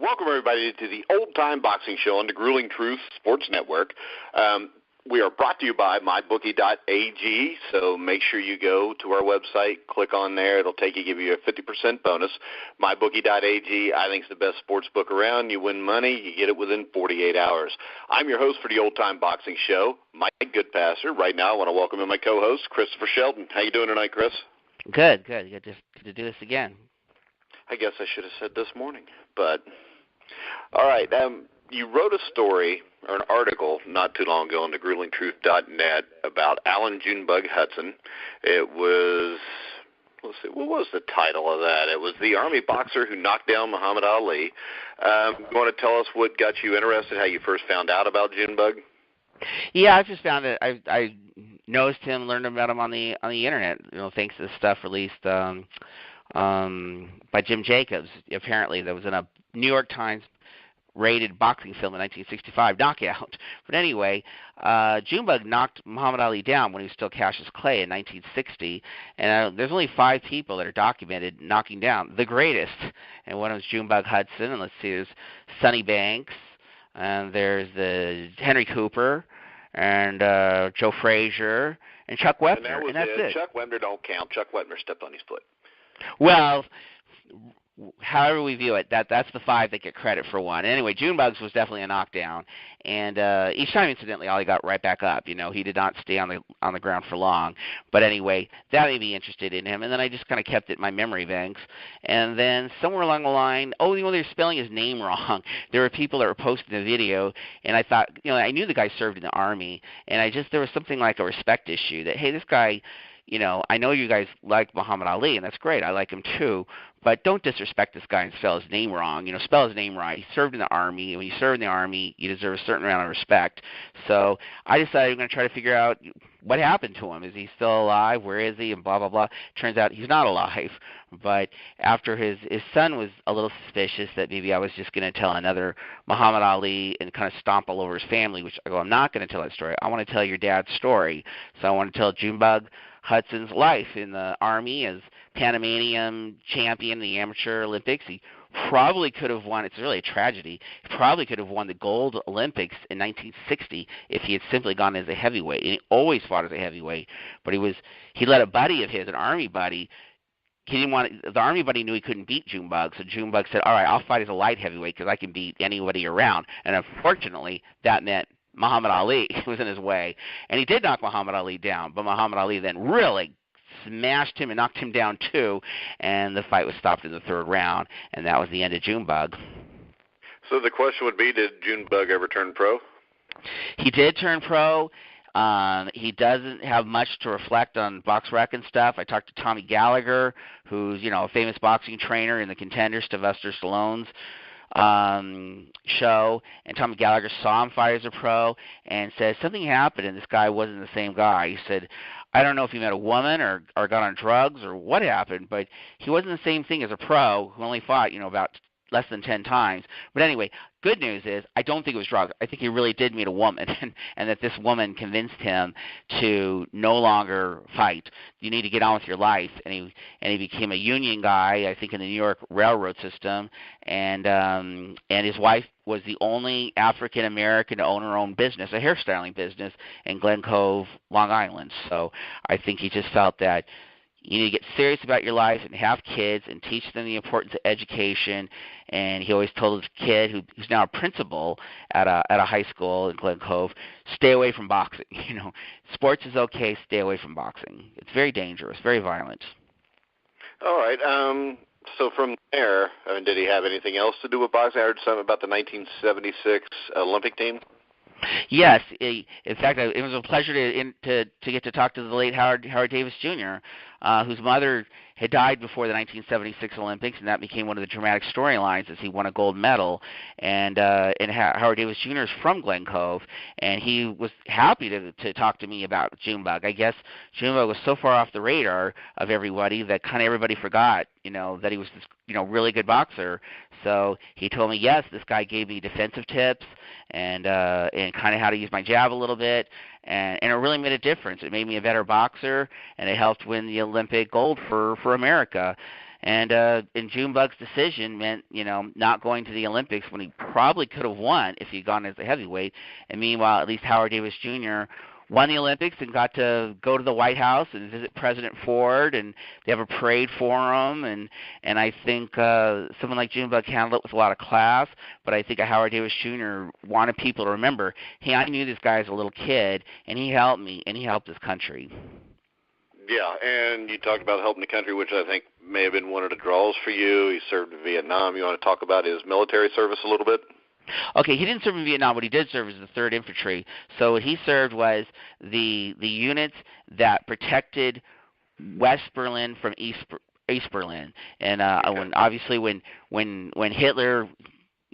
Welcome, everybody, to the Old Time Boxing Show on the Grueling Truth Sports Network. We are brought to you by mybookie.ag, so make sure you go to our website, click on there. It'll give you a 50% bonus. Mybookie.ag, I think, is the best sports book around. You win money, you get it within 48 hours. I'm your host for the Old Time Boxing Show, Mike Goodpaster. Right now, I want to welcome in my co-host, Christopher Shelton. How you doing tonight, Chris? Good. Good to do this again. I guess I should have said this morning, but all right. You wrote a story or an article not too long ago on the gruelingtruth.net about Alan Junebug Hudson. It was, let's see, what was the title of that? It was The Army Boxer Who Knocked Down Muhammad Ali. You want to tell us what got you interested, how you first found out about Junebug? Yeah, I just found it. I noticed him, learned about him on the internet. Thanks to the stuff released by Jim Jacobs. Apparently, that was in a New York Times rated boxing film in 1965, Knockout. But anyway, Junebug knocked Muhammad Ali down when he was still Cassius Clay in 1960, and there's only 5 people that are documented knocking down the greatest, and one of them was Junebug Hudson, and let's see, there's Sonny Banks, and there's the Henry Cooper, and Joe Frazier, and Chuck Wepner, and that's it. Chuck Wepner don't count. Chuck Wepner stepped on his foot. Well, however we view it, that's the 5 that get credit for one. Anyway, Junebug's was definitely a knockdown, and each time, incidentally, Ali got right back up. He did not stay on the ground for long. But anyway, that made me interested in him, and then I just kind of kept it in my memory banks. And then somewhere along the line, they're spelling his name wrong. There were people that were posting the video, and I thought, I knew the guy served in the Army, and there was something like a respect issue that, hey, this guy, I know you guys like Muhammad Ali, and that's great. I like him too. But don't disrespect this guy and spell his name wrong. Spell his name right. He served in the Army. When you serve in the Army, you deserve a certain amount of respect. So I decided I'm going to try to figure out what happened to him. Is he still alive? Where is he? And blah, blah, blah. Turns out he's not alive. But after his son was a little suspicious that maybe I was just going to tell another Muhammad Ali and kind of stomp all over his family, which I go, I'm not going to tell that story. I want to tell your dad's story. So I want to tell Junebug Hudson's life in the Army as Panamanian champion in the Amateur Olympics. He probably could have won. It's really a tragedy. He probably could have won the gold Olympics in 1960 if he had simply gone as a heavyweight. And he always fought as a heavyweight. But he let a buddy of his, an Army buddy. The Army buddy knew he couldn't beat Junebug, so Junebug said, all right, I'll fight as a light heavyweight because I can beat anybody around. And unfortunately, that meant Muhammad Ali was in his way. And he did knock Muhammad Ali down, but Muhammad Ali then really smashed him and knocked him down too, and the fight was stopped in the 3rd round, and that was the end of Junebug. So the question would be, did Junebug ever turn pro? He did turn pro. He doesn't have much to reflect on BoxRec and stuff. I talked to Tommy Gallagher, who's a famous boxing trainer in the Contender, Sylvester Stallone's show, and Tommy Gallagher saw him fight as a pro and said something happened and this guy wasn't the same guy. He said, I don't know if he met a woman or got on drugs or what happened, but he wasn't the same thing as a pro who only fought, about less than 10 times. But anyway, good news is I don't think it was drugs. I think he really did meet a woman, and that this woman convinced him to no longer fight. You need to get on with your life. And he became a union guy, I think, in the New York railroad system, and his wife was the only African American to own her own business, a hairstyling business in Glen Cove, Long Island. So I think he just felt that you need to get serious about your life and have kids and teach them the importance of education. And he always told his kid, who's now a principal at a high school in Glen Cove, stay away from boxing. Sports is okay, stay away from boxing. It's very dangerous, very violent. All right. So from there, did he have anything else to do with boxing? I heard something about the 1976 Olympic team. Yes, in fact, it was a pleasure to get to talk to the late Howard Davis Jr., whose mother had died before the 1976 Olympics, and that became one of the dramatic storylines as he won a gold medal. And Howard Davis Jr. is from Glen Cove, and he was happy to talk to me about Junebug. I guess Junebug was so far off the radar of everybody that kind of everybody forgot, that he was this, really good boxer. So he told me, yes, this guy gave me defensive tips and kind of how to use my jab a little bit, and it really made a difference. It made me a better boxer, and it helped win the Olympic gold for America. And Junebug's decision meant, not going to the Olympics when he probably could have won if he'd gone as a heavyweight. And meanwhile, at least Howard Davis Jr. won the Olympics and got to go to the White House and visit President Ford, and they have a parade for him. And I think someone like Junebug handled it with a lot of class, but I think Howard Davis Jr. wanted people to remember, hey, I knew this guy as a little kid, and he helped me, and he helped this country. Yeah, and you talked about helping the country, which I think may have been one of the draws for you. He served in Vietnam. You want to talk about his military service a little bit? Okay, he didn't serve in Vietnam. What he did serve was the 3rd Infantry. So what he served was the units that protected West Berlin from East Berlin. And when Hitler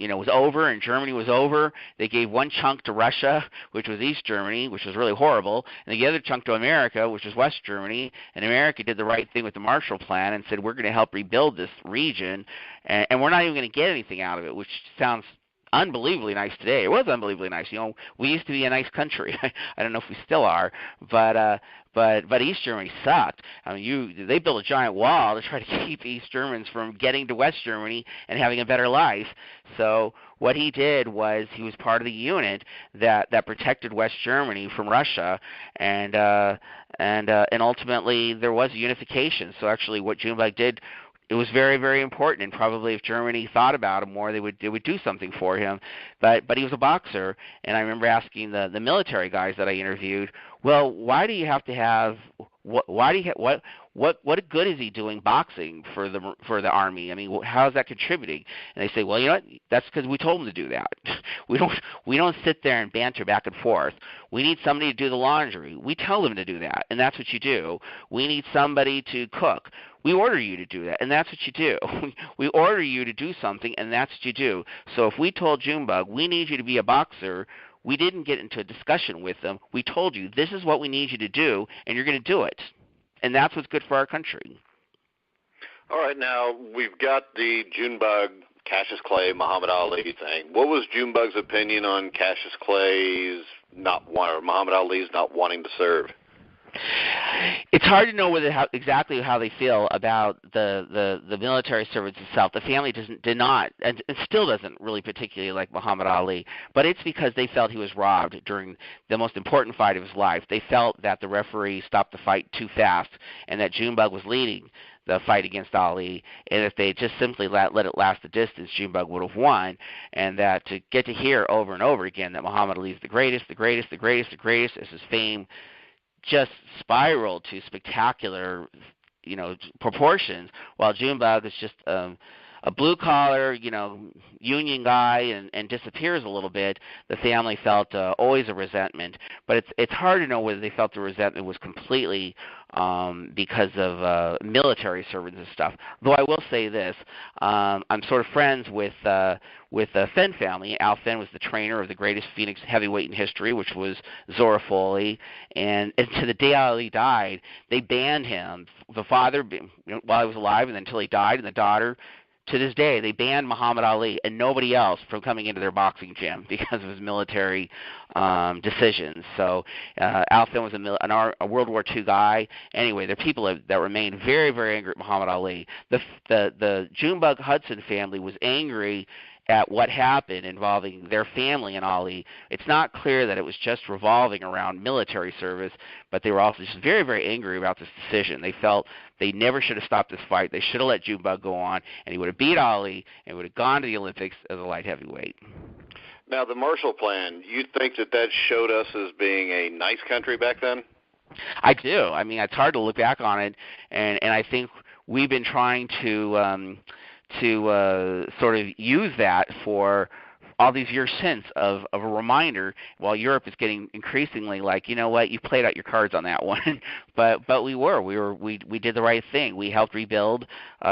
was over and Germany was over, they gave one chunk to Russia, which was East Germany, which was really horrible, and the other chunk to America, which was West Germany. And America did the right thing with the Marshall Plan and said, we're going to help rebuild this region, and we're not even going to get anything out of it, which sounds unbelievably nice today. It was unbelievably nice. We used to be a nice country. I don't know if we still are, but East Germany sucked. I mean, they built a giant wall to try to keep East Germans from getting to West Germany and having a better life. So what he did was he was part of the unit that protected West Germany from Russia, and ultimately there was unification. So actually, what Junebug did, it was very, very important, and probably if Germany thought about him more, they would do something for him. But he was a boxer, and I remember asking the military guys that I interviewed, well, why do you have to have what good is he doing boxing for the army? I mean, how is that contributing? And they say, well, you know what? That's because we told him to do that. We don't sit there and banter back and forth. We need somebody to do the laundry. We tell them to do that, and that's what you do. We need somebody to cook. We order you to do that, and that's what you do. We order you to do something, and that's what you do. So if we told Junebug, we need you to be a boxer, we didn't get into a discussion with them. We told you, this is what we need you to do, and you're going to do it. And that's what's good for our country. All right, now we've got the Junebug, Cassius Clay, Muhammad Ali thing. What was Junebug's opinion on Cassius Clay's Muhammad Ali's not wanting to serve? It's hard to know exactly how they feel about the military service itself. The family did not, and still doesn't really particularly like Muhammad Ali, but it's because they felt he was robbed during the most important fight of his life. They felt that the referee stopped the fight too fast, and that Junebug was leading the fight against Ali, and if they just simply let it last the distance, Junebug would have won. And that to get to hear over and over again that Muhammad Ali is the greatest, as his fame just spiraled to spectacular, proportions, while Junebug is just a blue-collar, union guy and disappears a little bit. The family felt always a resentment, but it's hard to know whether they felt the resentment was completely because of military service and stuff. Though I will say this, I'm sort of friends with the Fenn family. Al Fenn was the trainer of the greatest Phoenix heavyweight in history, which was Zora Foley, and to the day Ali died, they banned him. The father, while he was alive, and until he died, and the daughter. To this day, they banned Muhammad Ali and nobody else from coming into their boxing gym because of his military decisions. So Al Fenn was a World War II guy. Anyway, there are people that remained very, very angry at Muhammad Ali. The Junebug Hudson family was angry at what happened involving their family and Ali. It's not clear that it was just revolving around military service, but they were also just very, very angry about this decision. They felt they never should have stopped this fight. They should have let Junebug go on, and he would have beat Ali and would have gone to the Olympics as a light heavyweight. Now, the Marshall Plan, you think that showed us as being a nice country back then? I do. I mean, it's hard to look back on it, and I think we've been trying to sort of use that for all these years since of a reminder, while Europe is getting increasingly like, you know what, you played out your cards on that one. but we did the right thing. We helped rebuild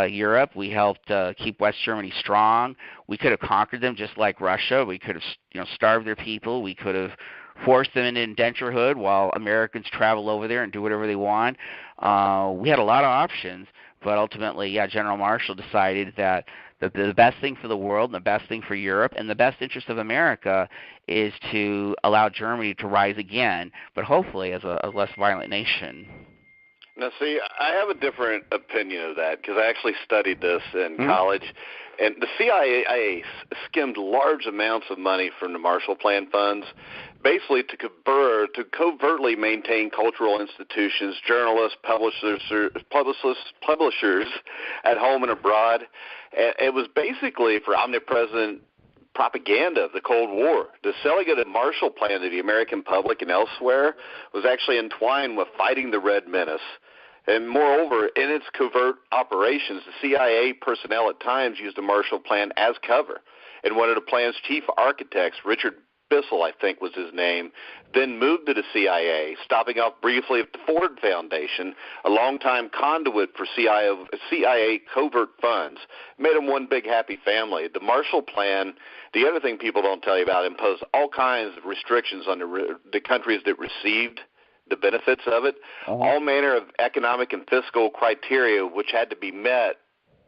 Europe. We helped keep West Germany strong. We could have conquered them just like Russia. We could have starved their people. We could have forced them into indenturehood while Americans travel over there and do whatever they want. We had a lot of options. But ultimately, General Marshall decided that the best thing for the world and the best thing for Europe and the best interest of America is to allow Germany to rise again, but hopefully as a less violent nation. Now, see, I have a different opinion of that because I actually studied this in college. And the CIA skimmed large amounts of money from the Marshall Plan funds, basically to covertly maintain cultural institutions, journalists, publishers at home and abroad. And it was basically for omnipresent propaganda of the Cold War. The selling of the Marshall Plan to the American public and elsewhere was actually entwined with fighting the Red Menace. And moreover, in its covert operations, the CIA personnel at times used the Marshall Plan as cover. And one of the plan's chief architects, Richard Bissell, I think was his name, then moved to the CIA, stopping off briefly at the Ford Foundation, a longtime conduit for CIA covert funds. Made them one big happy family. The Marshall Plan, the other thing people don't tell you about, imposed all kinds of restrictions on the countries that received the benefits of it, all manner of economic and fiscal criteria which had to be met,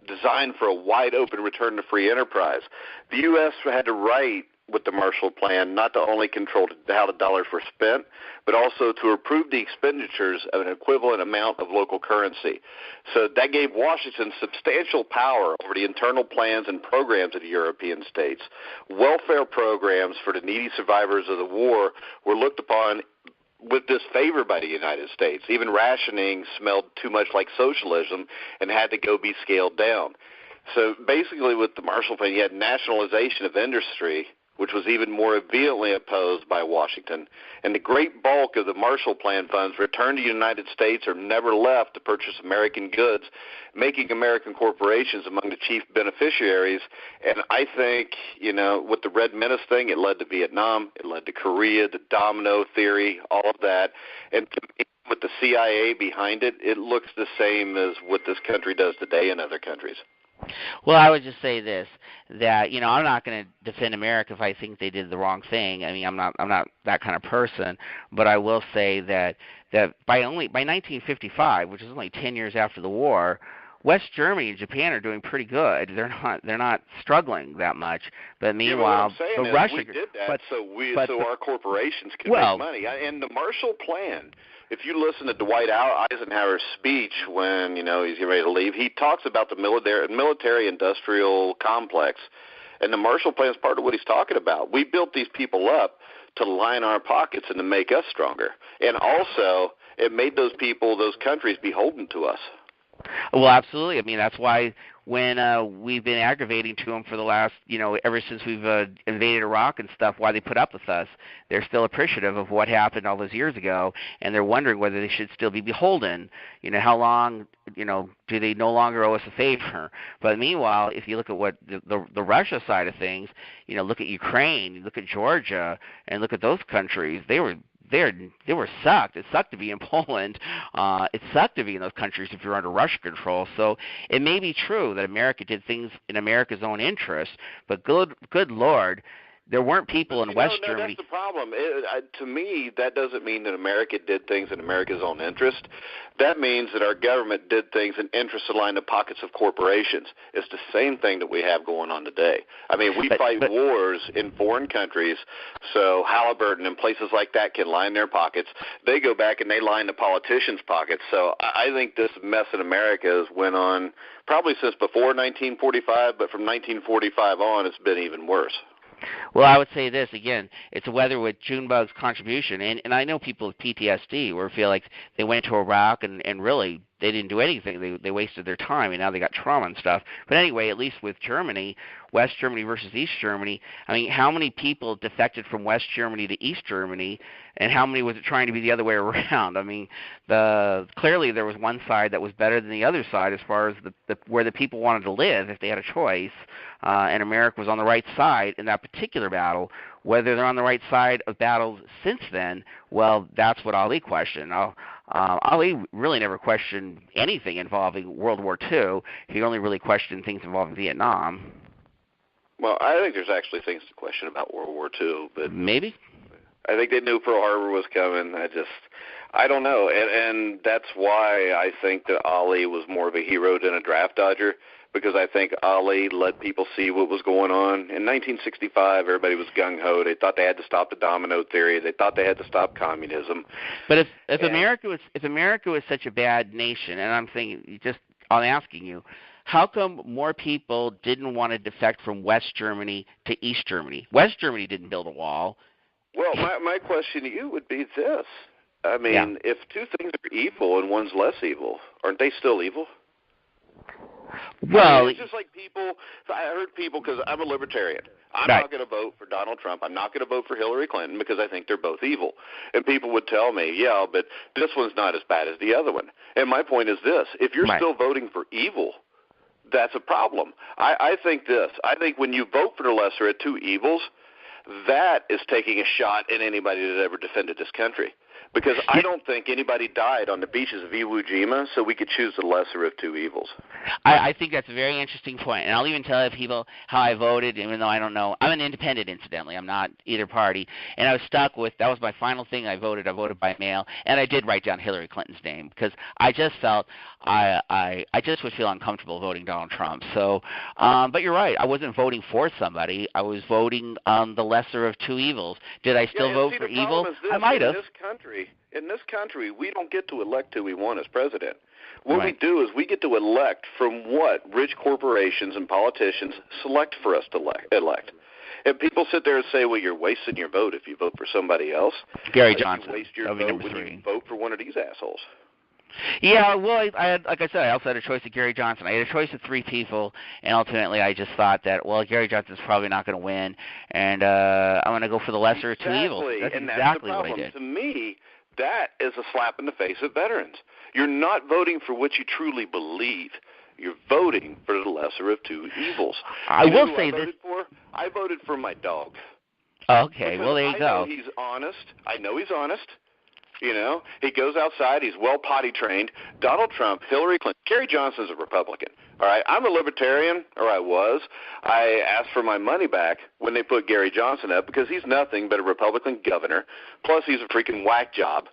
designed for a wide-open return to free enterprise. The U.S. had to write with the Marshall Plan not to only control how the dollars were spent, but also to approve the expenditures of an equivalent amount of local currency. So that gave Washington substantial power over the internal plans and programs of the European states. Welfare programs for the needy survivors of the war were looked upon with disfavor by the United States. Even rationing smelled too much like socialism and had to go be scaled down. So basically with the Marshall Plan, you had nationalization of industry, which was even more vehemently opposed by Washington. And the great bulk of the Marshall Plan funds returned to the United States or never left to purchase American goods, making American corporations among the chief beneficiaries. And I think, with the Red Menace thing, it led to Vietnam, it led to Korea, the domino theory, all of that. And to me, with the CIA behind it, it looks the same as what this country does today in other countries. Well, I would just say this, that I'm not going to defend America if I think they did the wrong thing. I mean, I'm not that kind of person, but I will say that by 1955, which is only 10 years after the war, West Germany and Japan are doing pretty good. They're not struggling that much. But meanwhile, the Russia, we did that so our corporations could make money. And the Marshall Plan, if you listen to Dwight Eisenhower's speech when he's getting ready to leave, he talks about the military-industrial complex, and the Marshall Plan is part of what he's talking about. We built these people up to line our pockets and to make us stronger, and also it made those countries beholden to us. Well, absolutely. I mean, that's why when we've been aggravating to them for the last, ever since we've invaded Iraq and stuff, why they put up with us. They're still appreciative of what happened all those years ago, and they're wondering whether they should still be beholden. How long, do they no longer owe us a favor? But meanwhile, if you look at what the Russia side of things, look at Ukraine, look at Georgia, and look at those countries, they were sucked. It sucked to be in Poland. It sucked to be in those countries if you're under Russian control. So it may be true that America did things in America's own interest, but good Lord, there weren't people in West Germany. That's the problem. To me, that doesn't mean that America did things in America's own interest. That means that our government did things in interest aligned to pockets of corporations. It's the same thing that we have going on today. I mean, we fight wars in foreign countries, so Halliburton and places like that can line their pockets. They go back and they line the politicians' pockets. So I think this mess in America has went on probably since before 1945, but from 1945 on, it's been even worse. Well, I would say this again. It's whether with Junebug's contribution, and I know people with PTSD where feel like they went to Iraq and really they didn't do anything. They wasted their time, and now they got trauma and stuff. But anyway, at least with Germany, West Germany versus East Germany, I mean, how many people defected from West Germany to East Germany, and how many was it trying to be the other way around? I mean, clearly there was one side that was better than the other side as far as where the people wanted to live if they had a choice, and America was on the right side in that particular battle. Whether they're on the right side of battles since then, well, that's what Ali questioned. Ali really never questioned anything involving World War II. He only really questioned things involving Vietnam. Well, I think there's actually things to question about World War II, but maybe. I think they knew Pearl Harbor was coming. I don't know, and that's why I think that Ali was more of a hero than a draft dodger, because I think Ali let people see what was going on. In 1965, everybody was gung-ho. They thought they had to stop the domino theory. They thought they had to stop communism. But if America was such a bad nation, and I'm asking you, how come more people didn't want to defect from West Germany to East Germany? West Germany didn't build a wall. Well, my question to you would be this. I mean, if two things are evil and one's less evil, aren't they still evil? Well, it's just like people. I heard people, because I'm a libertarian. I'm right. not going to vote for Donald Trump. I'm not going to vote for Hillary Clinton because I think they're both evil. And people would tell me, yeah, but this one's not as bad as the other one. And my point is this. If you're right. still voting for evil, that's a problem. I think this. I think when you vote for the lesser of two evils, that is taking a shot at anybody that ever defended this country. Because I don't think anybody died on the beaches of Iwo Jima, so we could choose the lesser of two evils. I think that's a very interesting point, and I'll even tell people how I voted, even though I don't know. I'm an independent, incidentally. I'm not either party, and I was stuck with that was my final thing. I voted by mail, and I did write down Hillary Clinton's name because I just felt I just would feel uncomfortable voting Donald Trump. So, but you're right. I wasn't voting for somebody. I was voting on the lesser of two evils. Did I still vote for evil? I might have. In this country, we don't get to elect who we want as president. What right. we do is we get to elect from what rich corporations and politicians select for us to elect. And people sit there and say, well, you're wasting your vote if you vote for somebody else. Gary Johnson. You waste your vote when you vote for one of these assholes. Yeah, well, I had, like I said, I also had a choice of Gary Johnson. I had a choice of three people, and ultimately I just thought that, well, Gary Johnson's probably not going to win, and I'm going to go for the lesser of two evils. That's exactly what I did. To me, that is a slap in the face of veterans. You're not voting for what you truly believe. You're voting for the lesser of two evils. I will say this. I voted for my dog. Okay, because well, there you go. I know he's honest. You know, he goes outside. He's well potty trained. Donald Trump, Hillary Clinton, Gary Johnson's a Republican. All right, I'm a libertarian, or I was. I asked for my money back when they put Gary Johnson up because he's nothing but a Republican governor. Plus, he's a freaking whack job.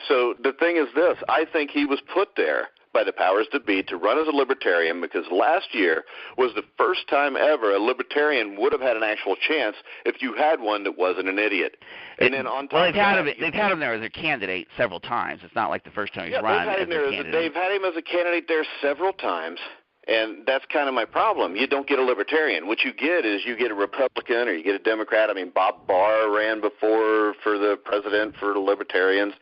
So the thing is this. I think he was put there by the powers that be to run as a libertarian because last year was the first time ever a libertarian would have had an actual chance if you had one that wasn't an idiot. And then on top they've had him there as a candidate several times. It's not like the first time he's run as a candidate. They've had him as a candidate there several times. And that's kind of my problem. You don't get a libertarian. What you get is you get a Republican or you get a Democrat. I mean, Bob Barr ran before for the president for the Libertarians.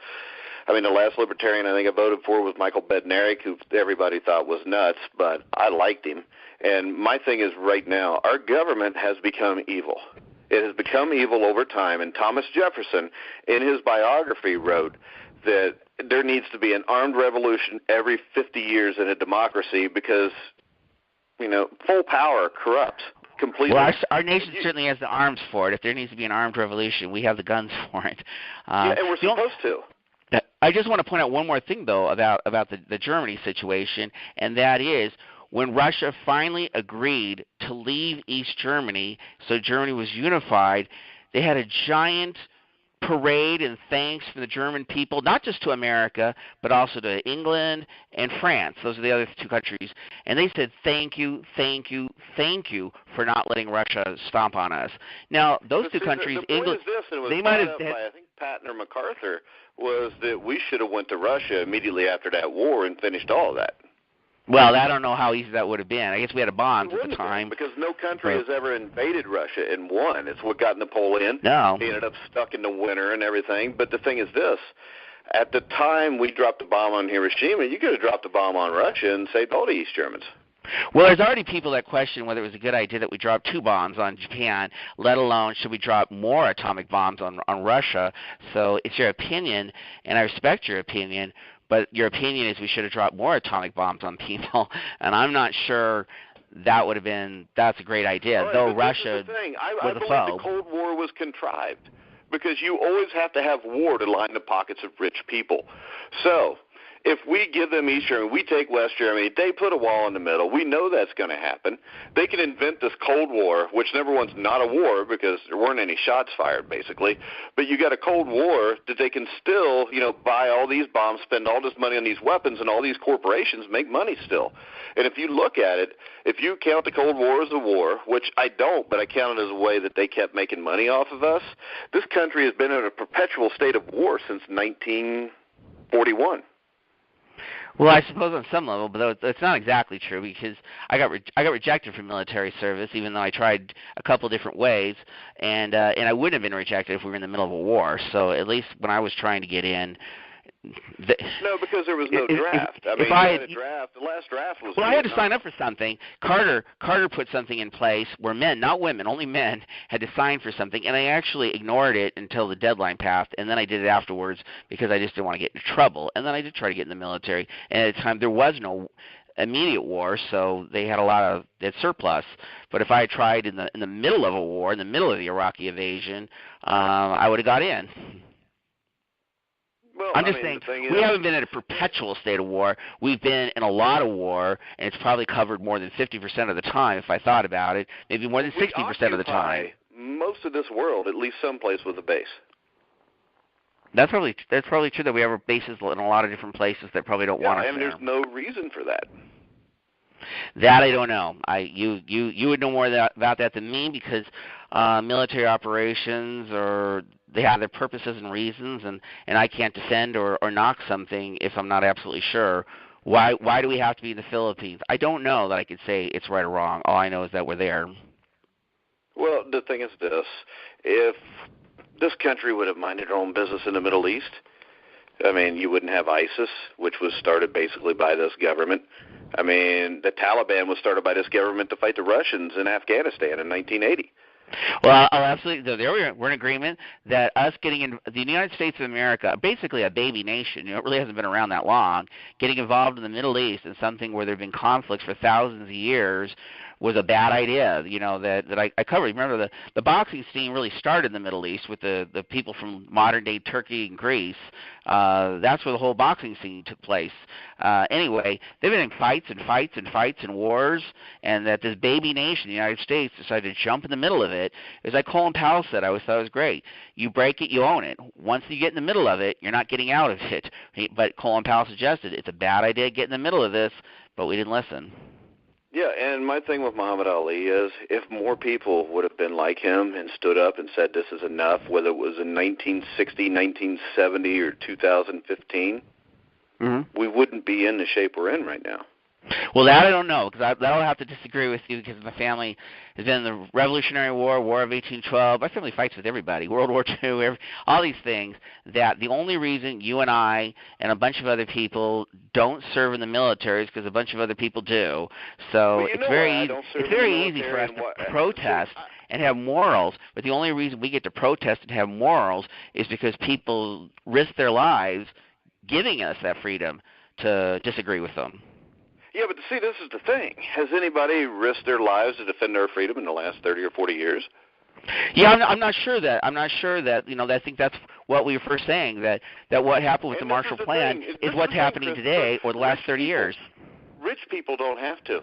I mean, the last Libertarian I think I voted for was Michael Bednarik, who everybody thought was nuts, but I liked him. And my thing is right now, our government has become evil. It has become evil over time. And Thomas Jefferson, in his biography, wrote that there needs to be an armed revolution every 50 years in a democracy because, you know, full power corrupts completely. Well, our nation certainly has the arms for it. If there needs to be an armed revolution, we have the guns for it. Yeah, and we're supposed to. I just want to point out one more thing, though, about the Germany situation, and that is when Russia finally agreed to leave East Germany so Germany was unified, they had a giant parade and thanks from the German people, not just to America, but also to England and France. Those are the other two countries. And they said, thank you, thank you, thank you for not letting Russia stomp on us. Now, those two countries, England, they might have had, I think Patton or MacArthur, was that we should have went to Russia immediately after that war and finished all of that. Well, I don't know how easy that would have been. I guess we had a bond at the time. Because no country has ever invaded Russia and won. It's what got Napoleon. No. He ended up stuck in the winter and everything. But the thing is this. At the time we dropped the bomb on Hiroshima, you could have dropped the bomb on Russia and saved all the East Germans. Well, there's already people that question whether it was a good idea that we dropped 2 bombs on Japan, let alone should we drop more atomic bombs on Russia. So it's your opinion, and I respect your opinion, but your opinion is we should have dropped more atomic bombs on people, and I'm not sure that would have been – that's a great idea, right, though Russia I believe the Cold War was contrived because you always have to have war to line the pockets of rich people. So if we give them East Germany, we take West Germany, they put a wall in the middle. We know that's going to happen. They can invent this Cold War, which number one's not a war because there weren't any shots fired, basically. But you got a Cold War that they can still, buy all these bombs, spend all this money on these weapons, and all these corporations make money still. And if you look at it, if you count the Cold War as a war, which I don't, but I count it as a way that they kept making money off of us, this country has been in a perpetual state of war since 1941. Well, I suppose on some level, but it's not exactly true because I got rejected from military service, even though I tried a couple different ways, and I wouldn't have been rejected if we were in the middle of a war. So at least when I was trying to get in. No, because there was no draft. The last draft was. Well, I had to sign up for something. Carter put something in place where men, not women, only men, had to sign for something, and I actually ignored it until the deadline passed, and then I did it afterwards because I just didn't want to get into trouble. And then I did try to get in the military, and at the time there was no immediate war, so they had they had surplus. But if I had tried in the middle of a war, in the middle of the Iraqi invasion, I would have got in. Well, I'm just saying, we haven't been in a perpetual state of war. We've been in a lot of war, and it's probably covered more than 50% of the time, if I thought about it, maybe more than 60% of the time. Most of this world, at least someplace with a base. That's probably true that we have bases in a lot of different places that probably don't want us and there. There's no reason for that. That I don't know. You would know more about that than me because military operations they have their purposes and reasons, and I can't defend or knock something if I'm not absolutely sure. Why do we have to be in the Philippines? I don't know that I could say it's right or wrong. All I know is that we're there. Well, the thing is this. If this country would have minded their own business in the Middle East, you wouldn't have ISIS, which was started basically by this government. The Taliban was started by this government to fight the Russians in Afghanistan in 1980. Well, I'll absolutely. We're in agreement that us getting in the United States of America, basically a baby nation, it really hasn't been around that long, getting involved in the Middle East in something where there have been conflicts for thousands of years was a bad idea, that I covered. Remember, the boxing scene really started in the Middle East with the people from modern-day Turkey and Greece. That's where the whole boxing scene took place. Anyway, they've been in fights and wars, and that this baby nation, the United States, decided to jump in the middle of it. As like Colin Powell said, I always thought it was great. You break it, you own it. Once you get in the middle of it, you're not getting out of it. But Colin Powell suggested it's a bad idea to get in the middle of this, but we didn't listen. Yeah, and my thing with Muhammad Ali is if more people would have been like him and stood up and said this is enough, whether it was in 1960, 1970, or 2015, we wouldn't be in the shape we're in right now. Well, that I don't know, because that'll have to disagree with you because my family has been in the Revolutionary War, War of 1812. My family fights with everybody, World War II, all these things, that the only reason you and I and a bunch of other people don't serve in the military is because a bunch of other people do. So it's very easy for us to protest and have morals, but the only reason we get to protest and have morals is because people risk their lives giving us that freedom to disagree with them. Yeah, but see, this is the thing. Has anybody risked their lives to defend our freedom in the last 30 or 40 years? Yeah, I'm not sure that. I think that's what we were first saying, that what happened with the Marshall Plan is what's happening today or the last 30 years. Rich people don't have to.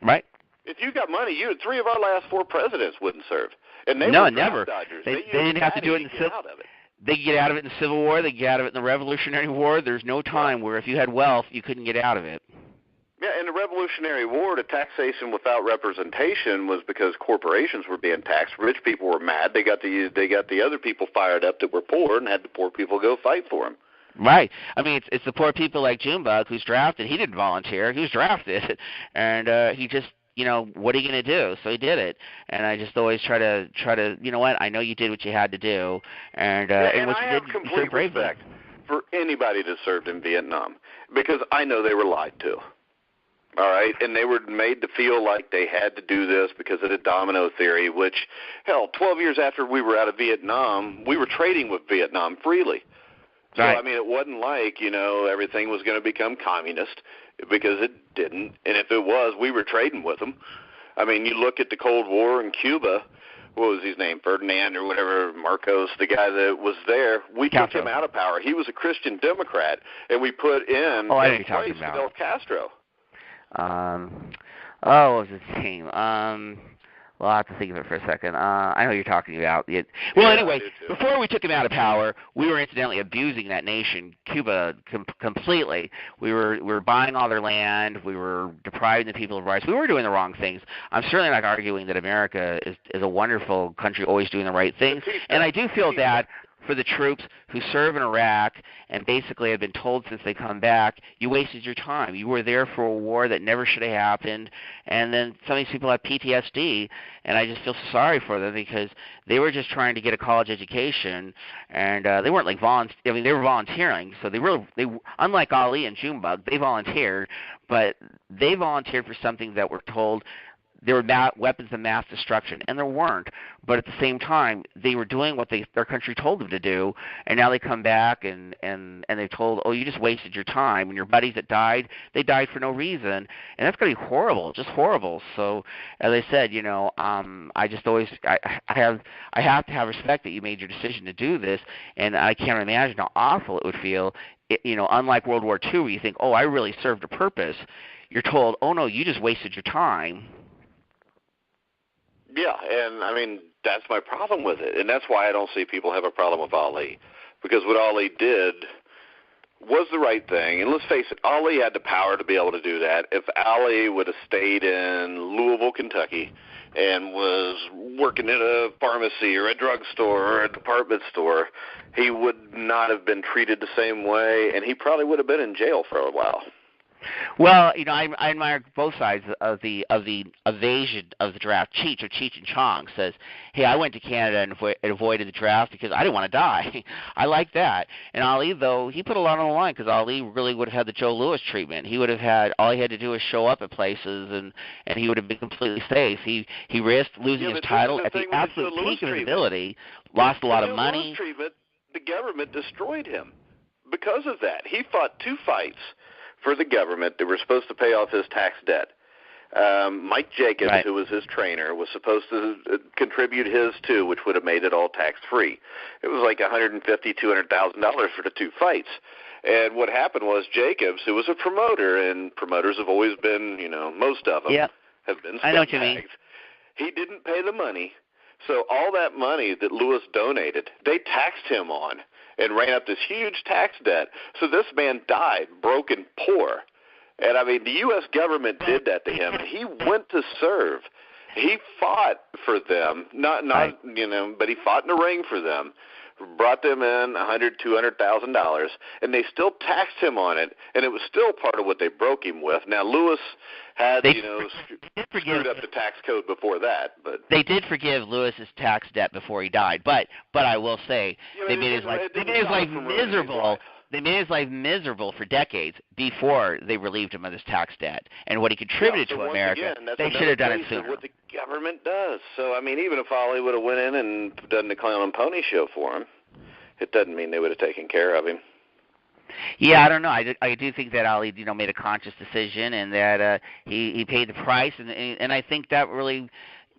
Right. If you got money, three of our last four presidents wouldn't serve. And they were never. They didn't have to do it in the Civil War. They could get out of it in the Civil War. They could get out of it in the Revolutionary War. There's no time where if you had wealth, you couldn't get out of it. Yeah, in the Revolutionary War, the taxation without representation was because corporations were being taxed. Rich people were mad. They got the other people fired up that were poor and had the poor people go fight for them. Right. It's the poor people like Junebug who's drafted. He didn't volunteer. He was drafted, and he just. What are you going to do? So he did it, and I just always try to. I know you did what you had to do, and what I you have did, complete respect for anybody that served in Vietnam because I know they were lied to. All right, and they were made to feel like they had to do this because of the domino theory, which, 12 years after we were out of Vietnam, we were trading with Vietnam freely. So, right. It wasn't like, everything was going to become communist because it didn't. And if it was, we were trading with them. You look at the Cold War in Cuba, what was his name, Ferdinand or whatever, Marcos, the guy that was there, we took him out of power. He was a Christian Democrat, and we put in place Fidel Castro. What was his name? Well, I'll have to think of it for a second. I know what you're talking about. Anyway, before we took him out of power, we were incidentally abusing that nation, Cuba, completely. We were buying all their land. We were depriving the people of rights. We were doing the wrong things. I'm certainly not arguing that America is a wonderful country, always doing the right things. And I do feel bad for the troops who serve in Iraq and basically have been told since they come back, you wasted your time. You were there for a war that never should have happened. And then some of these people have PTSD, and I just feel sorry for them because they were just trying to get a college education, and they weren't like they were volunteering. So they unlike Ali and Junebug, they volunteered, but they volunteered for something that we're told there were weapons of mass destruction, and there weren't. But at the same time, they were doing what their country told them to do, and now they come back and they're told, oh, you just wasted your time, and your buddies that died, they died for no reason, and that's going to be horrible, just horrible. So, as I said, I just always I have to have respect that you made your decision to do this, and I can't imagine how awful it would feel. Unlike World War II, where you think, oh, I really served a purpose, you're told, oh no, you just wasted your time. Yeah, and I mean, that's my problem with it, and that's why I don't see people have a problem with Ali, because what Ali did was the right thing. And let's face it, Ali had the power to be able to do that. If Ali would have stayed in Louisville, Kentucky, and was working in a pharmacy or a drugstore or a department store, he would not have been treated the same way, and he probably would have been in jail for a while. Well, I admire both sides of the evasion of the draft. Cheech and Chong says, hey, I went to Canada and avoided the draft because I didn't want to die. I like that. And Ali, though, he put a lot on the line because Ali really would have had the Joe Louis treatment. He would have had, all he had to do was show up at places and he would have been completely safe. He risked losing his title at the absolute peak of his ability, lost a lot of money. The government destroyed him because of that. He fought 2 fights for the government that were supposed to pay off his tax debt. Mike Jacobs, who was his trainer, was supposed to contribute his too, which would have made it all tax-free. It was like $150,000, $200,000 for the 2 fights. And what happened was Jacobs, who was a promoter, and promoters have always been, most of them have been I know what you mean. He didn't pay the money. So all that money that Lewis donated, they taxed him on and ran up this huge tax debt. So this man died broke and poor. And, I mean, the U.S. government did that to him. He went to serve. He fought for them, but he fought in the ring for them, brought them in $100,000, $200,000, and they still taxed him on it, and it was still part of what they broke him with. Now, Lewis had, screwed up the tax code before that. But they did forgive Lewis's tax debt before he died. But I will say, they made his life miserable. They made his life miserable for decades before they relieved him of his tax debt. And what he contributed to America, they should have done it sooner. What the government does. So, I mean, even if Ali would have went in and done the clown and pony show for him, it doesn't mean they would have taken care of him. Yeah, I don't know. I do think that Ali, made a conscious decision, and that he paid the price, and I think that really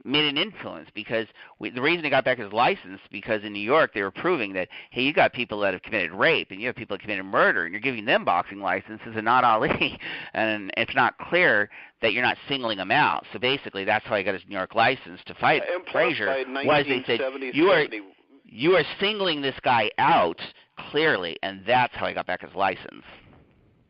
made an influence, because the reason he got back his license, because in New York they were proving that, hey, you got people that have committed rape and you have people that committed murder, and you're giving them boxing licenses and not Ali, and it's not clear that you're not singling them out. So basically that's how he got his New York license to fight Frazier, was they said, you are singling this guy out clearly, and that's how he got back his license.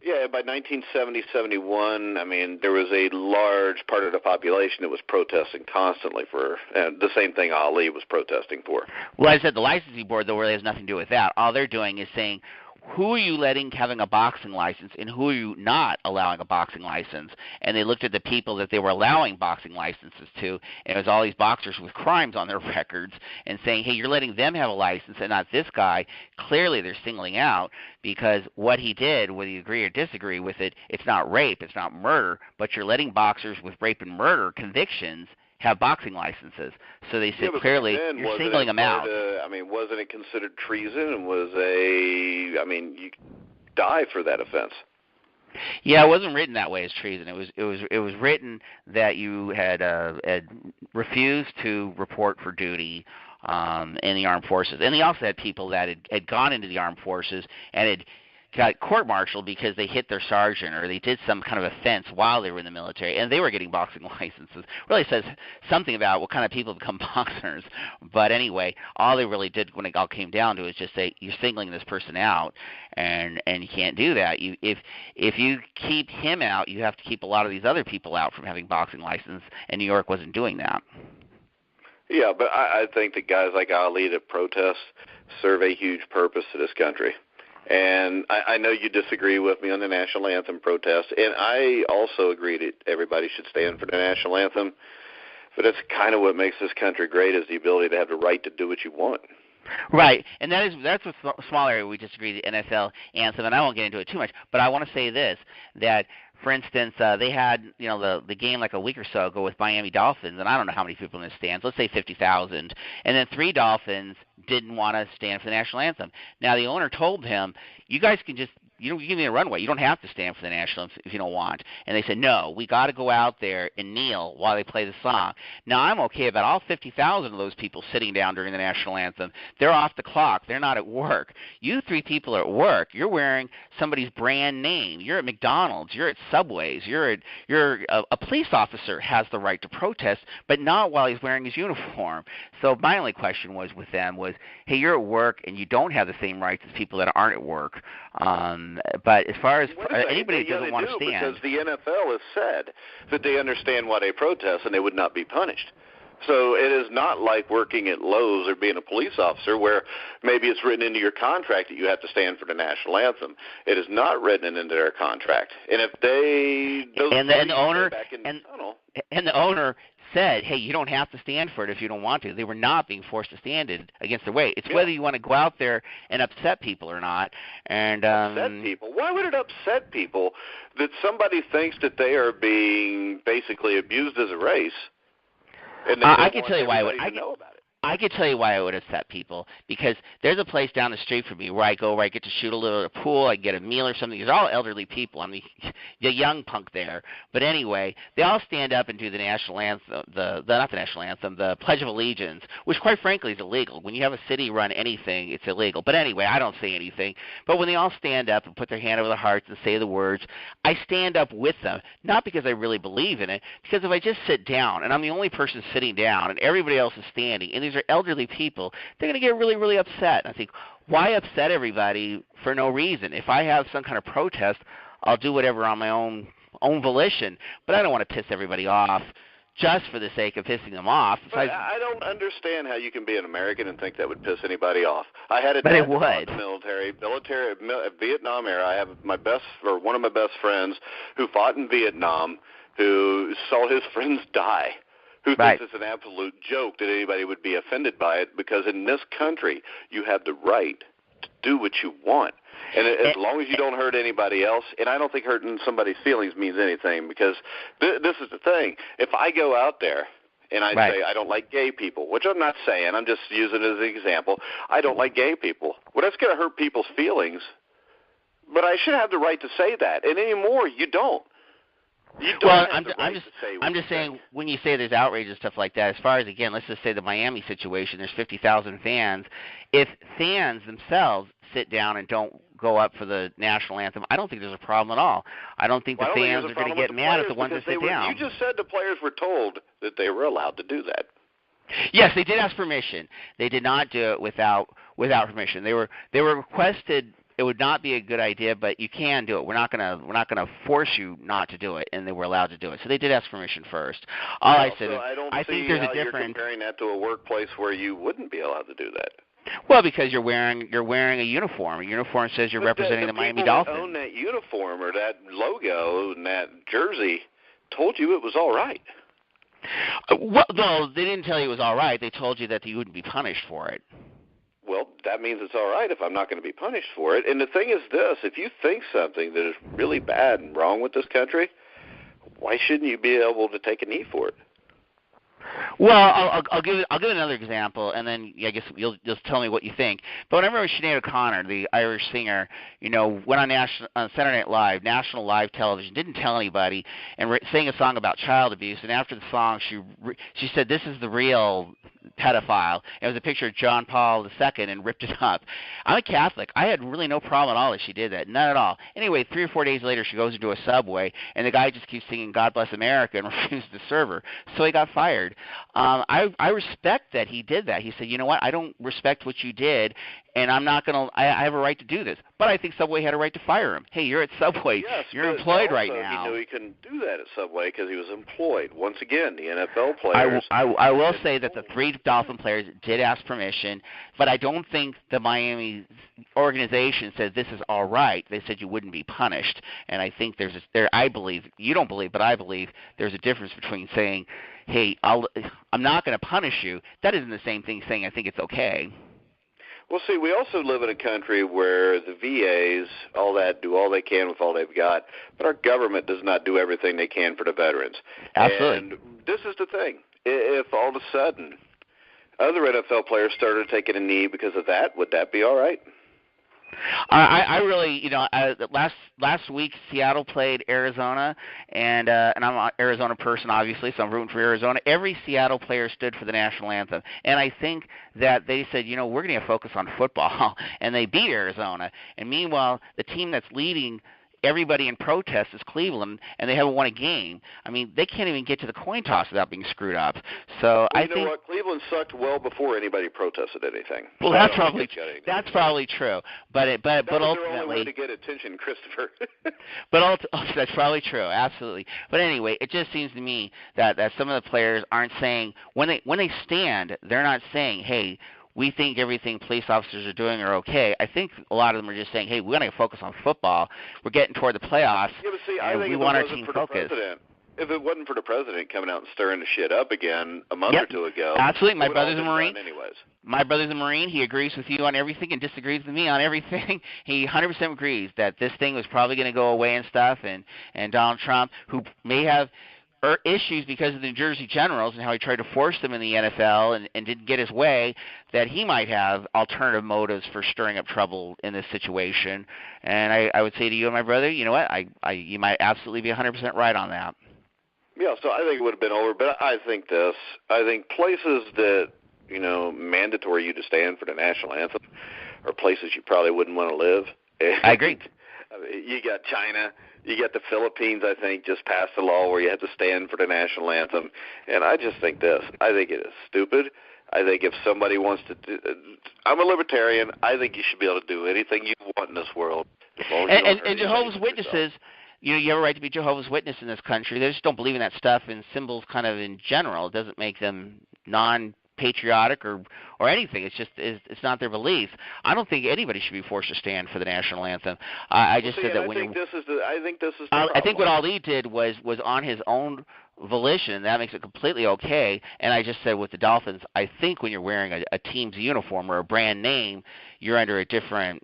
Yeah, by 1970, 71, I mean, there was a large part of the population that was protesting constantly for the same thing Ali was protesting for. Well, I said the licensing board, though, really has nothing to do with that. All they're doing is saying, who are you letting having a boxing license, and who are you not allowing a boxing license? And they looked at the people that they were allowing boxing licenses to, and it was all these boxers with crimes on their records, and saying, hey, you're letting them have a license and not this guy. Clearly they're singling out, because what he did, whether you agree or disagree with it, it's not rape, it's not murder, but you're letting boxers with rape and murder convictions have boxing licenses. So they said clearly you're singling them out. Wasn't it considered treason? You die for that offense. Yeah, it wasn't written that way as treason. It was written that you had refused to report for duty in the armed forces, and they also had people that had gone into the armed forces and had got court-martialed because they hit their sergeant or they did some kind of offense while they were in the military, and they were getting boxing licenses. Really says something about what kind of people become boxers. But anyway, all they really did when it all came down to it is just say you're singling this person out, and you can't do that. If you keep him out, you have to keep a lot of these other people out from having boxing license, and New York wasn't doing that. Yeah, but I think that guys like Ali that protest serve a huge purpose to this country. And I know you disagree with me on the national anthem protest, and I also agree that everybody should stand for the national anthem. But that's kind of what makes this country great, is the ability to have the right to do what you want. Right, and that's a small area we disagree, the NFL anthem, and I won't get into it too much, but I want to say this, that, for instance, they had the game like a week or so ago with Miami Dolphins, and I don't know how many people in the stands, let's say 50,000, and then 3 Dolphins didn't want to stand for the national anthem. Now, the owner told him, you guys can just you give me a runway. You don't have to stand for the national anthem if you don't want. And they said, no, we got to go out there and kneel while they play the song. Now, I'm okay about all 50,000 of those people sitting down during the national anthem. They're off the clock. They're not at work. You 3 people are at work. You're wearing somebody's brand name. You're at McDonald's. You're at Subways. You're a police officer has the right to protest, but not while he's wearing his uniform. So my only question was with them was, hey, you're at work and you don't have the same rights as people that aren't at work. But as far as anybody that doesn't want to stand, because the NFL has said that they understand why they protest and they would not be punished. So it is not like working at Lowe's or being a police officer where maybe it's written into your contract that you have to stand for the national anthem. It is not written into their contract. And if they the owner said, hey, you don't have to stand for it if you don't want to. They were not being forced to stand it against their way. It's whether you want to go out there and upset people or not. And upset people? Why would it upset people that somebody thinks that they are being basically abused as a race? And I can tell you why I could tell you why it would upset people, because there's a place down the street from me where I go, where I get to shoot a little at a pool, I get a meal or something. There's all elderly people. I mean, the young punk there. But anyway, they all stand up and do the national anthem, not the national anthem, the Pledge of Allegiance, which quite frankly is illegal. When you have a city run anything, it's illegal. But anyway, I don't say anything. But when they all stand up and put their hand over their hearts and say the words, I stand up with them, not because I really believe in it, because if I just sit down and I'm the only person sitting down and everybody else is standing, and these are elderly people, they're going to get really, really upset. And I think, why upset everybody for no reason? If I have some kind of protest, I'll do whatever on my own volition. But I don't want to piss everybody off just for the sake of pissing them off. But I don't understand how you can be an American and think that would piss anybody off. I had a but it would. In the military, Vietnam era. I have one of my best friends who fought in Vietnam, who saw his friends die. Who thinks it's an absolute joke that anybody would be offended by it, because in this country you have the right to do what you want. And as long as you don't hurt anybody else, and I don't think hurting somebody's feelings means anything, because this is the thing. If I go out there and I say I don't like gay people, which I'm not saying, I'm just using it as an example, I don't like gay people. Well, that's going to hurt people's feelings, but I should have the right to say that. And anymore, you don't. Well, I'm just saying, when you say there's outrage and stuff like that, as far as, again, let's just say the Miami situation, there's 50,000 fans. If fans themselves sit down and don't go up for the national anthem, I don't think there's a problem at all. I don't think the fans are going to get mad at the ones that sit down. You just said the players were told that they were allowed to do that. Yes, they did ask permission. They did not do it without permission. They were requested. It would not be a good idea, but you can do it. We're not gonna force you not to do it, and they were allowed to do it. So they did ask permission first. I think there's a difference. You're comparing that to a workplace where you wouldn't be allowed to do that. Well, because you're wearing a uniform. A uniform says you're representing the Miami Dolphins. The people that own that uniform or that logo and that jersey told you it was all right. Well, no, they didn't tell you it was all right. They told you that you wouldn't be punished for it. Well, that means it's all right if I'm not going to be punished for it. And the thing is this, if you think something that is really bad and wrong with this country, why shouldn't you be able to take a knee for it? Well, I'll give another example, and then I guess you'll just tell me what you think. But when I remember Sinead O'Connor, the Irish singer, went on Saturday Night Live, national live television, didn't tell anybody, and sang a song about child abuse. And after the song, she said, "This is the real pedophile." It was a picture of John Paul II and ripped it up. I'm a Catholic. I had really no problem at all that she did that, none at all. Anyway, 3 or 4 days later, she goes into a Subway, and the guy just keeps singing "God Bless America" and refuses to serve her, so he got fired. I respect that he did that. He said, "You know what? I don't respect what you did, and I'm not going to. I have a right to do this." But I think Subway had a right to fire him. Hey, you're at Subway. Yes, you're employed right also, now. He knew he couldn't do that at Subway because he was employed. Once again, the NFL players. I will say that the 3 Dolphin players did ask permission, but I don't think the Miami organization said this is all right. They said you wouldn't be punished, and I think I believe, you don't believe, but I believe there's a difference between saying, "Hey, I'm not going to punish you." That isn't the same thing saying I think it's okay. Well, see, we also live in a country where the VAs, all that, do all they can with all they've got, but our government does not do everything they can for the veterans. Absolutely. And this is the thing. If all of a sudden other NFL players started taking a knee because of that, would that be all right? I really, last week Seattle played Arizona, and I'm an Arizona person, obviously, so I'm rooting for Arizona. Every Seattle player stood for the national anthem, and I think that they said, we're going to focus on football, and they beat Arizona. And meanwhile, the team that's leading everybody in protest is Cleveland, and they haven't won a game. I mean, they can't even get to the coin toss without being screwed up. So I think what? Cleveland sucked well before anybody protested anything. Well, that's probably true. But ultimately, their only way to get attention, Christopher. That's probably true, absolutely. But anyway, it just seems to me that some of the players aren't saying when they stand, they're not saying, "Hey, we think everything police officers are doing are okay." I think a lot of them are just saying, "Hey, we're going to focus on football. We're getting toward the playoffs, and we want our team focused." If it wasn't for the president coming out and stirring the shit up again a month or two ago, absolutely. My brother's a Marine. Anyways. My brother's a Marine. He agrees with you on everything and disagrees with me on everything. He 100% agrees that this thing was probably going to go away and stuff. And Donald Trump, who may have issues because of the New Jersey Generals and how he tried to force them in the NFL and didn't get his way, that he might have alternative motives for stirring up trouble in this situation. And I would say to you and my brother, you know what, you might absolutely be 100% right on that. Yeah, so I think it would have been over, but I think places that, mandatory you to stand for the national anthem are places you probably wouldn't want to live. I agree. You got China. You got the Philippines, I think, just passed a law where you have to stand for the national anthem. And I just think this. I think it is stupid. I think if somebody wants to do – I'm a libertarian. I think you should be able to do anything you want in this world. As long as you don't hurt Jehovah's Witnesses – you have a right to be Jehovah's Witness in this country. They just don't believe in that stuff and symbols kind of in general. It doesn't make them non-patriotic or anything. It's just it's not their belief. I don't think anybody should be forced to stand for the national anthem. I think this is the problem. I think what Ali did was on his own volition, and that makes it completely okay. And I just said with the Dolphins, I think when you're wearing a team's uniform or a brand name, you're under a different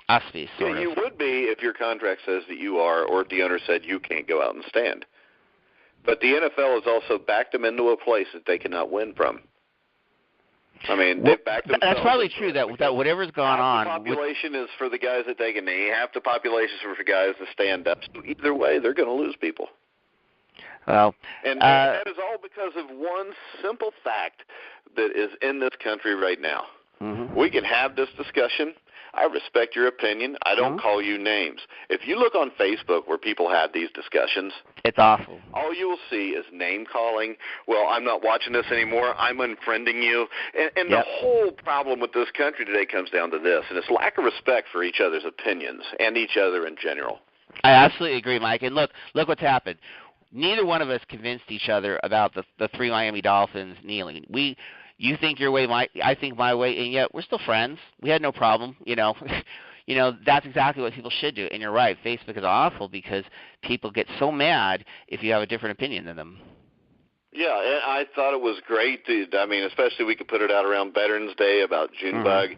auspice. You would be if your contract says that you are, or if the owner said you can't go out and stand. But the NFL has also backed them into a place that they cannot win from. I mean, they've backed themselves. That's probably true. That whatever's gone on, half the population is for the guys that take a knee. Half the population is for guys that stand up. So either way, they're going to lose people. Well, and that is all because of one simple fact that is in this country right now. Mm-hmm. We can have this discussion. I respect your opinion. I don't call you names. If you look on Facebook where people have these discussions, it's awful. All you will see is name-calling. Well, I'm not watching this anymore. I'm unfriending you. And the whole problem with this country today comes down to this, and it's lack of respect for each other's opinions and each other in general. I absolutely agree, Mike. And look what's happened. Neither one of us convinced each other about the 3 Miami Dolphins kneeling. You think your way, I think my way, and yet we're still friends. We had no problem, That's exactly what people should do. And you're right, Facebook is awful because people get so mad if you have a different opinion than them. Yeah, and I thought it was great. Especially we could put it out around Veterans Day about Junebug.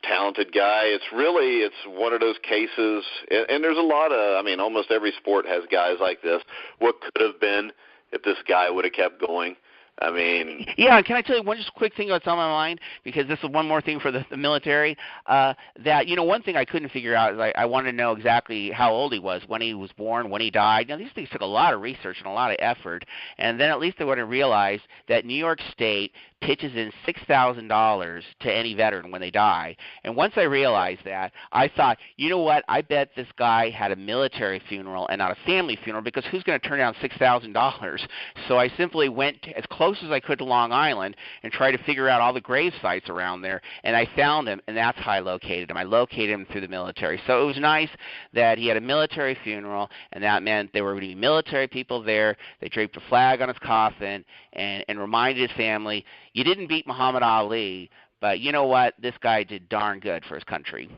Talented guy. It's one of those cases, and there's a lot of, almost every sport has guys like this. What could have been if this guy would have kept going? I mean, yeah, and can I tell you one just quick thing that's on my mind, because this is one more thing for the military, that, one thing I couldn't figure out is I wanted to know exactly how old he was, when he was born, when he died. Now, these things took a lot of research and a lot of effort, and then at least I would have realized that New York State pitches in $6,000 to any veteran when they die. And once I realized that, I thought, you know what, I bet this guy had a military funeral and not a family funeral, because who's going to turn down $6,000? So I simply went as close as I could to Long Island and tried to figure out all the grave sites around there, and I found him, and that's how I located him. I located him through the military. So it was nice that he had a military funeral, and that meant there were going to be military people there. They draped a flag on his coffin and reminded his family, you didn't beat Muhammad Ali, but you know what? This guy did darn good for his country.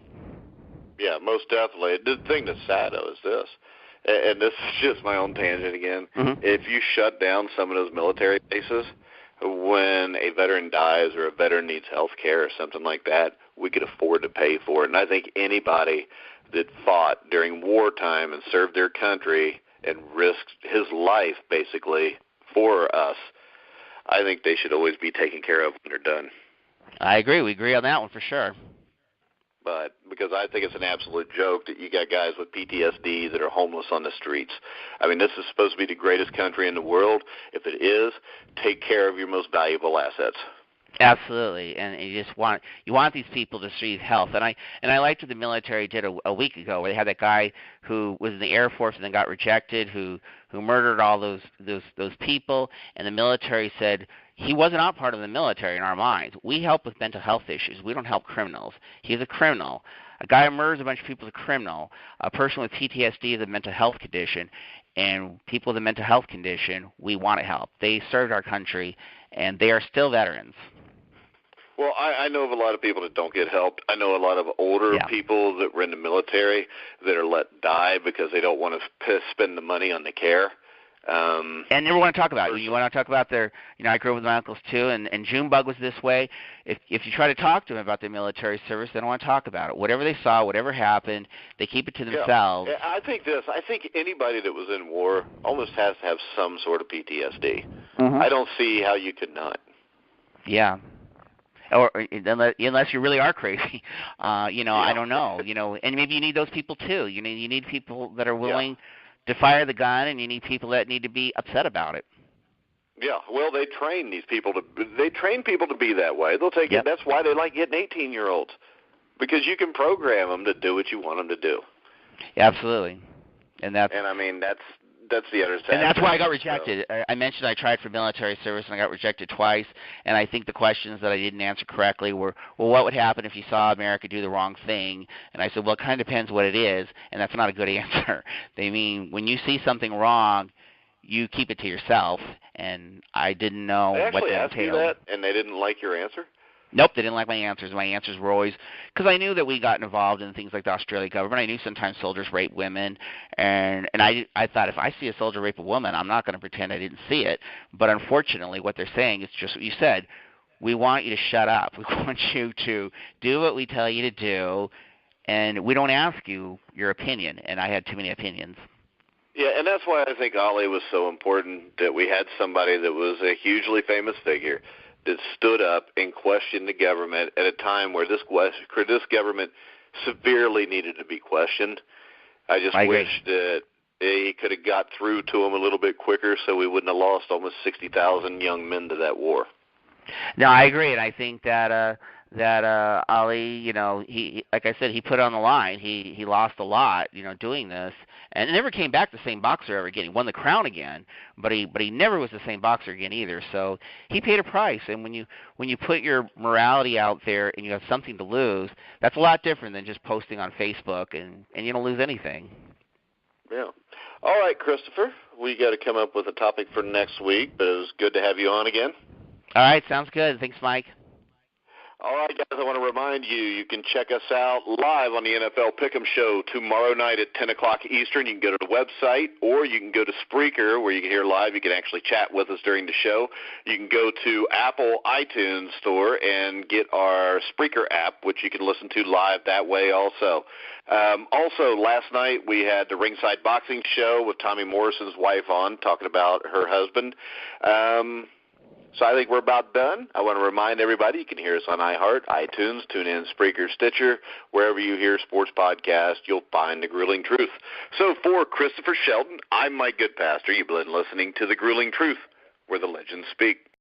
Yeah, most definitely. The thing that's sad, though, is this, and this is just my own tangent again. Mm-hmm. If you shut down some of those military bases, when a veteran dies or a veteran needs health care or something like that, we could afford to pay for it. And I think anybody that fought during wartime and served their country and risked his life, basically, for us, I think they should always be taken care of when they're done. I agree. We agree on that one for sure. But because I think it's an absolute joke that you got guys with PTSD that are homeless on the streets. I mean, this is supposed to be the greatest country in the world. If it is, take care of your most valuable assets. Absolutely, and you want these people to receive health, and I liked what the military did a week ago, where they had that guy who was in the Air Force and then got rejected, who murdered all those people, and the military said he was not part of the military in our minds. We help with mental health issues. We don't help criminals. He's a criminal. A guy who murders a bunch of people is a criminal. A person with PTSD is a mental health condition, and people with a mental health condition, we want to help. They served our country, and they are still veterans. Well, I know of a lot of people that don't get help. I know a lot of older people that were in the military that are let die because they don't want to spend the money on the care. And never want to talk about it. You want to talk about their, I grew up with my uncles too, and Junebug was this way. If you try to talk to them about their military service, they don't want to talk about it. Whatever they saw, whatever happened, they keep it to themselves. Yeah. I think anybody that was in war almost has to have some sort of PTSD. Mm-hmm. I don't see how you could not. Yeah. Or unless you really are crazy, I don't know, and maybe you need those people too. You need people that are willing to fire the gun, and you need people that need to be upset about it. Yeah, well, they train people to be that way. They'll take it. That's why they like getting 18-year-olds, because you can program them to do what you want them to do. Absolutely, and I mean that's the other side. And that's why I got rejected. I mentioned I tried for military service, and I got rejected twice. And I think the questions that I didn't answer correctly were, well, what would happen if you saw America do the wrong thing? And I said, well, it kind of depends what it is, and that's not a good answer. They mean when you see something wrong, you keep it to yourself, and I didn't know what that entailed. They actually asked you that, and they didn't like your answer? Nope, they didn't like my answers. My answers were always, because I knew that we got involved in things like the Australian government. I knew sometimes soldiers rape women, and I thought if I see a soldier rape a woman, I'm not going to pretend I didn't see it. But unfortunately, what they're saying is just what you said. We want you to shut up. We want you to do what we tell you to do, and we don't ask you your opinion. And I had too many opinions. Yeah, and that's why I think Ali was so important, that we had somebody that was a hugely famous figure that stood up and questioned the government at a time where this government severely needed to be questioned. I wish that he could have got through to them a little bit quicker, so we wouldn't have lost almost 60,000 young men to that war. No, I agree, and I think that Ali, he, like I said, he put it on the line. He lost a lot, doing this, and never came back the same boxer ever again. He won the crown again, but he never was the same boxer again either. So he paid a price. And when you put your morality out there and you have something to lose, that's a lot different than just posting on Facebook, and you don't lose anything. Yeah. All right, Christopher, we got to come up with a topic for next week, but it was good to have you on again. All right, sounds good. Thanks, Mike. All right, guys, I want to remind you, you can check us out live on the NFL Pick'em Show tomorrow night at 10 o'clock Eastern. You can go to the website, or you can go to Spreaker, where you can hear live. You can actually chat with us during the show. You can go to Apple iTunes Store and get our Spreaker app, which you can listen to live that way also. Also, last night we had the Ringside Boxing Show with Tommy Morrison's wife on, talking about her husband. So I think we're about done. I want to remind everybody you can hear us on iHeart, iTunes, TuneIn, Spreaker, Stitcher. Wherever you hear sports podcasts, you'll find The Grueling Truth. So for Christopher Shelton, I'm Mike Goodpaster. You've been listening to The Grueling Truth, where the legends speak.